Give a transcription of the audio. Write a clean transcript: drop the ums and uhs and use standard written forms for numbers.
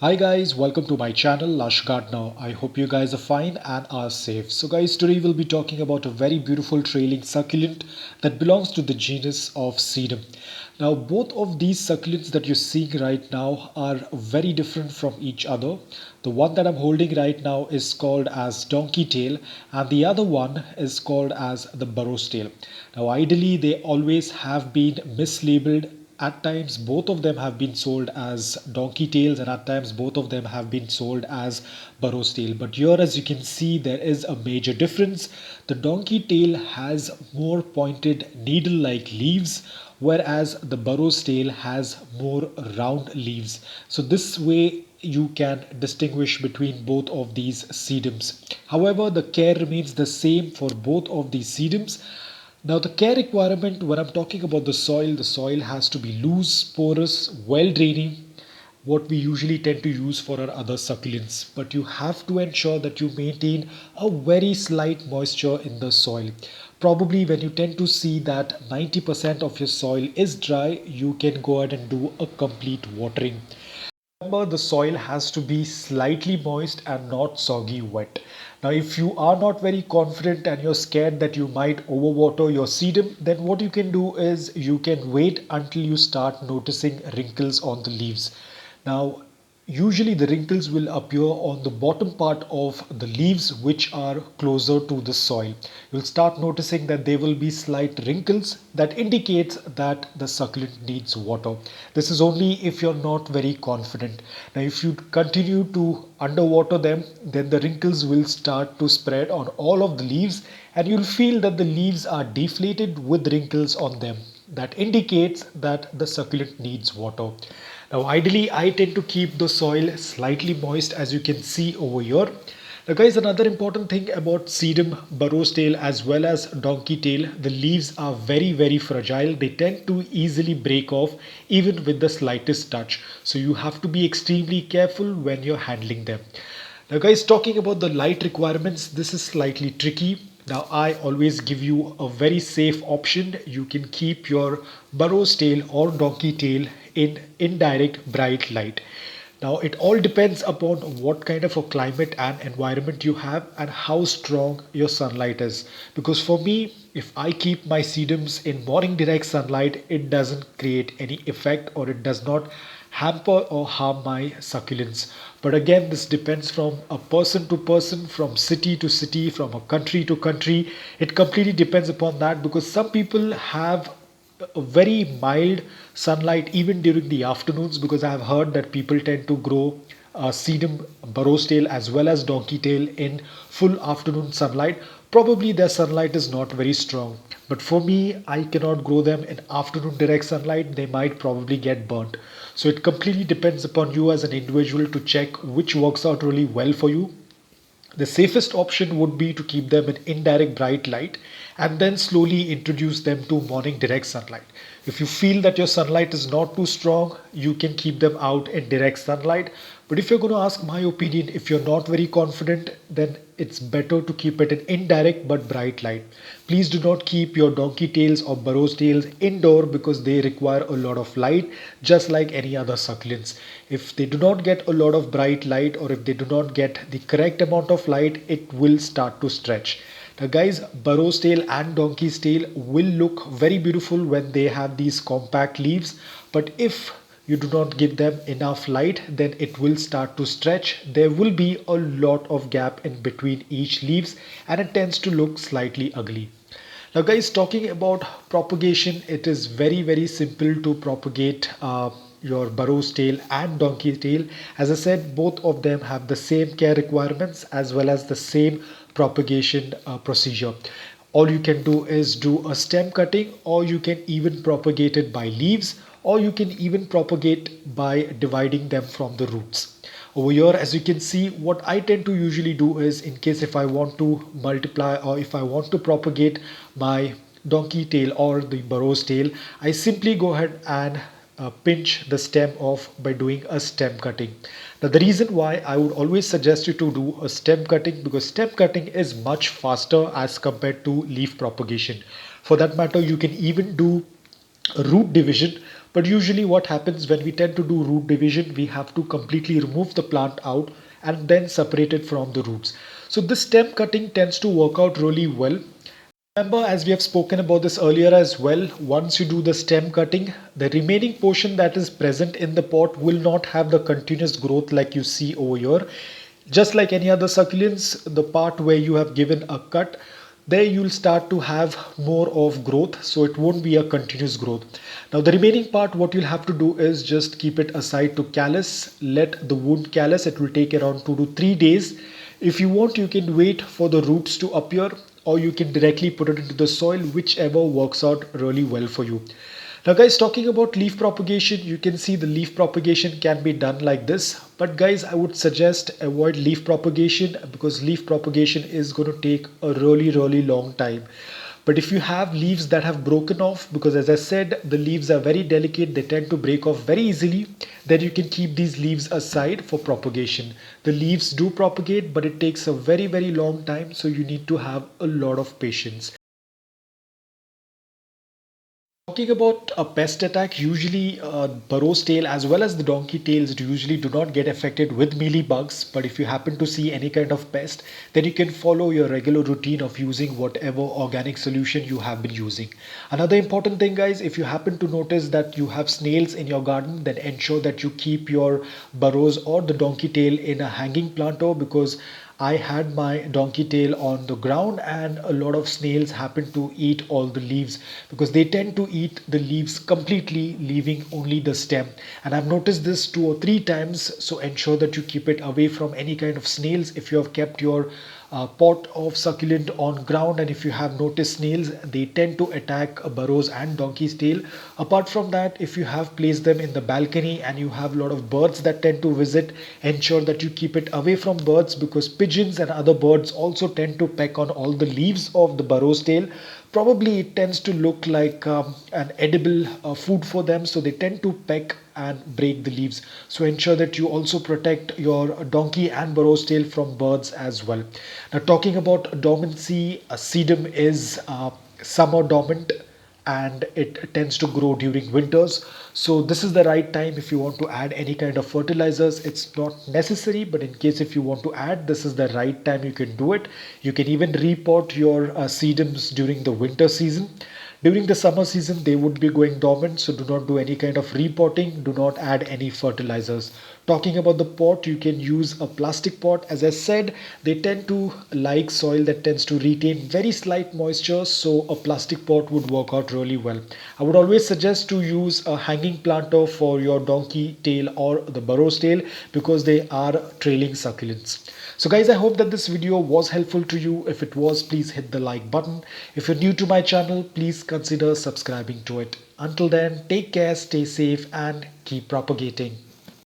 Hi guys, welcome to my channel Lush Gardener. I hope you guys are fine and are safe. So guys, today we'll be talking about a very beautiful trailing succulent that belongs to the genus of Sedum. Now both of these succulents that you're seeing right now are very different from each other. The one that I'm holding right now is called as donkey tail and the other one is called as the Burro'S tail. Now ideally they always have been mislabeled. At times both of them have been sold as donkey tails and at times both of them have been sold as Burro'S tail. But here as you can see there is a major difference. The donkey tail has more pointed needle-like leaves whereas the Burro'S tail has more round leaves. So this way you can distinguish between both of these sedums. However, the care remains the same for both of these sedums. Now the care requirement when I'm talking about the soil has to be loose, porous, well draining, what we usually tend to use for our other succulents. But you have to ensure that you maintain a very slight moisture in the soil. Probably when you tend to see that 90% of your soil is dry, you can go ahead and do a complete watering. Remember, the soil has to be slightly moist and not soggy wet. Now, if you are not very confident and you're scared that you might overwater your sedum, then what you can do is you can wait until you start noticing wrinkles on the leaves. Now, usually the wrinkles will appear on the bottom part of the leaves which are closer to the soil. You'll start noticing that there will be slight wrinkles that indicates that the succulent needs water. This is only if you're not very confident. Now if you continue to underwater them, then the wrinkles will start to spread on all of the leaves and you'll feel that the leaves are deflated with wrinkles on them. That indicates that the succulent needs water. Now ideally I tend to keep the soil slightly moist as you can see over here. Now guys, another important thing about sedum, Burro'S tail as well as donkey tail, the leaves are very fragile. They tend to easily break off even with the slightest touch. So you have to be extremely careful when you're handling them. Now guys, talking about the light requirements, this is slightly tricky. Now I always give you a very safe option. You can keep your Burro'S tail or donkey tail in indirect bright light. Now it all depends upon what kind of a climate and environment you have and how strong your sunlight is. Because for me, if I keep my sedums in morning direct sunlight, it doesn't create any effect or it does not hamper or harm my succulents. But again, this depends from a person to person, from city to city, from a country to country. It completely depends upon that because some people have a very mild sunlight even during the afternoons, because I have heard that people tend to grow sedum, Burro'S tail as well as donkey tail in full afternoon sunlight. Probably their sunlight is not very strong, but for me I cannot grow them in afternoon direct sunlight. They might probably get burnt. So it completely depends upon you as an individual to check which works out really well for you. The safest option would be to keep them in indirect bright light and then slowly introduce them to morning direct sunlight. If you feel that your sunlight is not too strong, you can keep them out in direct sunlight. But if you're going to ask my opinion, if you're not very confident, then it's better to keep it in indirect but bright light. Please do not keep your donkey tails or Burro'S tails indoor because they require a lot of light, just like any other succulents. If they do not get a lot of bright light or if they do not get the correct amount of light, it will start to stretch. Now guys, Burro'S tail and donkey's tail will look very beautiful when they have these compact leaves, but if you do not give them enough light, then it will start to stretch. There will be a lot of gap in between each leaves and it tends to look slightly ugly. Now guys, talking about propagation, it is very simple to propagate your Burro'S tail and donkey tail. As I said, both of them have the same care requirements as well as the same propagation procedure. All you can do is do a stem cutting, or you can even propagate it by leaves, or you can even propagate by dividing them from the roots. Over here, as you can see, what I tend to usually do is, in case if I want to multiply or if I want to propagate my donkey tail or the Burro'S tail, I simply go ahead and pinch the stem off by doing a stem cutting. Now the reason why I would always suggest you to do a stem cutting, because stem cutting is much faster as compared to leaf propagation. For that matter, you can even do root division But usually what happens when we tend to do root division, we have to completely remove the plant out and then separate it from the roots. So this stem cutting tends to work out really well. Remember, as we have spoken about this earlier as well, once you do the stem cutting, the remaining portion that is present in the pot will not have the continuous growth like you see over here. Just like any other succulents, the part where you have given a cut, there you'll start to have more of growth, so it won't be a continuous growth. Now the remaining part, what you'll have to do is just keep it aside to callus, let the wound callus. It will take around 2 to 3 days. If you want, you can wait for the roots to appear, or you can directly put it into the soil, whichever works out really well for you. Now guys, talking about leaf propagation, you can see the leaf propagation can be done like this. But guys, I would suggest avoid leaf propagation, because leaf propagation is going to take a really long time. But if you have leaves that have broken off, because as I said, the leaves are very delicate, they tend to break off very easily, then you can keep these leaves aside for propagation. The leaves do propagate, but it takes a very long time, so you need to have a lot of patience. Talking about a pest attack, usually Burro'S tail as well as the donkey tails usually do not get affected with mealybugs. But if you happen to see any kind of pest, then you can follow your regular routine of using whatever organic solution you have been using. Another important thing, guys, if you happen to notice that you have snails in your garden, then ensure that you keep your Burro'S or the donkey tail in a hanging planter, because I had my donkey tail on the ground and a lot of snails happen to eat all the leaves, because they tend to eat the leaves completely, leaving only the stem. And I've noticed this 2 or 3 times, so ensure that you keep it away from any kind of snails. If you have kept your pot of succulent on ground, and if you have noticed snails, they tend to attack Burro'S and donkey's tail. Apart from that, if you have placed them in the balcony and you have a lot of birds that tend to visit, ensure that you keep it away from birds, because pigeons and other birds also tend to peck on all the leaves of the Burro'S tail. Probably it tends to look like an edible food for them, so they tend to peck and break the leaves. So ensure that you also protect your donkey and Burro'S tail from birds as well. Now talking about dormancy, sedum is summer dormant and it tends to grow during winters. So this is the right time if you want to add any kind of fertilizers. It's not necessary, but in case if you want to add, this is the right time you can do it. You can even repot your sedums during the winter season. During the summer season, they would be going dormant, so do not do any kind of repotting, do not add any fertilizers. Talking about the pot, you can use a plastic pot. As I said, they tend to like soil that tends to retain very slight moisture, so a plastic pot would work out really well. I would always suggest to use a hanging planter for your donkey tail or the Burro'S tail, because they are trailing succulents. So guys, I hope that this video was helpful to you. If it was, please hit the like button. If you're new to my channel, please consider subscribing to it. Until then, take care, stay safe and keep propagating.